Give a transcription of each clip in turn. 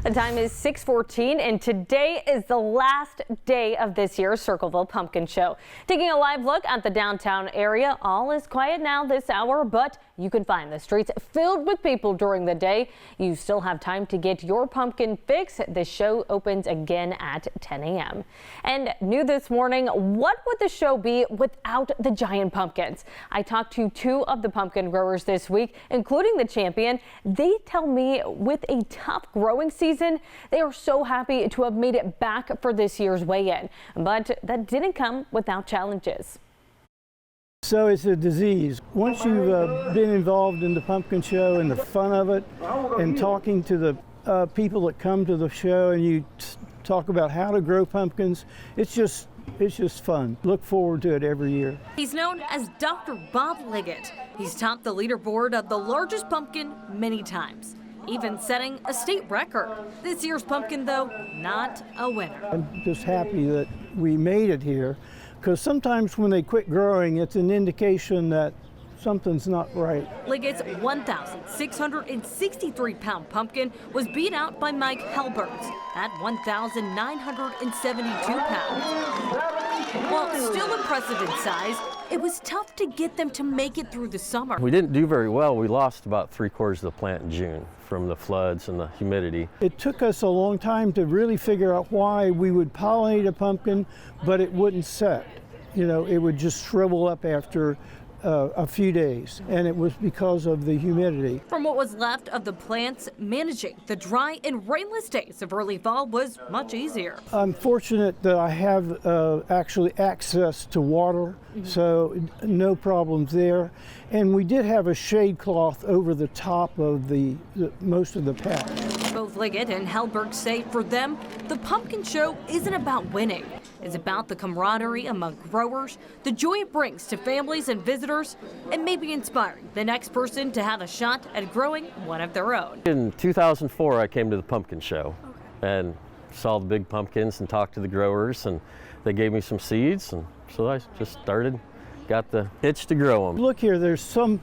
The time is 6:14 and today is the last day of this year's Circleville Pumpkin Show. Taking a live look at the downtown area, all is quiet now this hour, but you can find the streets filled with people during the day. You still have time to get your pumpkin fix. The show opens again at 10 a.m. And new this morning, what would the show be without the giant pumpkins? I talked to two of the pumpkin growers this week, including the champion. They tell me with a tough growing season, they are so happy to have made it back for this year's weigh-in. But that didn't come without challenges. So it's a disease. Once you've been involved in the pumpkin show and the fun of it and talking to the people that come to the show and you talk about how to grow pumpkins, it's just fun. Look forward to it every year. He's known as Dr. Bob Liggett. He's topped the leaderboard of the largest pumpkin many times, even setting a state record. This year's pumpkin, though, not a winner. I'm just happy that we made it here, because sometimes when they quit growing, it's an indication that something's not right. Liggett's 1,663-pound pumpkin was beat out by Mike Helbert's at 1,972 pounds. While still impressive in size, it was tough to get them to make it through the summer. We didn't do very well. We lost about 3/4 of the plant in June from the floods and the humidity. It took us a long time to really figure out why we would pollinate a pumpkin, but it wouldn't set. You know, it would just shrivel up after a few days, and it was because of the humidity. From what was left of the plants, managing the dry and rainless days of early fall was much easier. I'm fortunate that I have actually access to water, so no problems there. And we did have a shade cloth over the top of the most of the patch. Both Liggett and Helberg say for them, the pumpkin show isn't about winning. It's about the camaraderie among growers, the joy it brings to families and visitors, and maybe inspiring the next person to have a shot at growing one of their own. In 2004, I came to the pumpkin show and saw the big pumpkins and talked to the growers, and they gave me some seeds, and so I just got the itch to grow them. Look here, there's some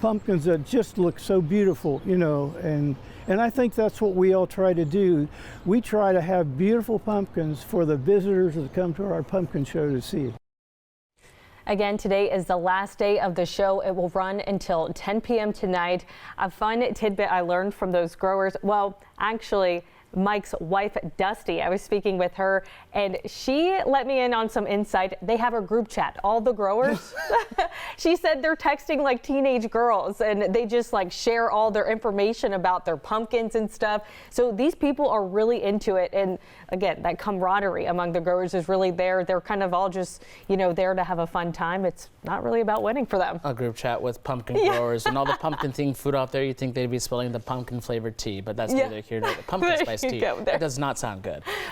pumpkins that just look so beautiful, you know, and I think that's what we all try to do. We try to have beautiful pumpkins for the visitors that come to our pumpkin show to see. Again, today is the last day of the show. It will run until 10 p.m. tonight. A fun tidbit I learned from those growers, well, actually, Mike's wife, Dusty, I was speaking with her, and she let me in on some insight. They have a group chat, all the growers. She said they're texting like teenage girls, and they just like share all their information about their pumpkins and stuff. So these people are really into it. And again, that camaraderie among the growers is really there. They're kind of all just, you know, there to have a fun time. It's not really about winning for them. A group chat with pumpkin growers and all the pumpkin themed food out there. You think they'd be spilling the pumpkin flavored tea, but that's neither here nor the pumpkin spice tea. That does not sound good.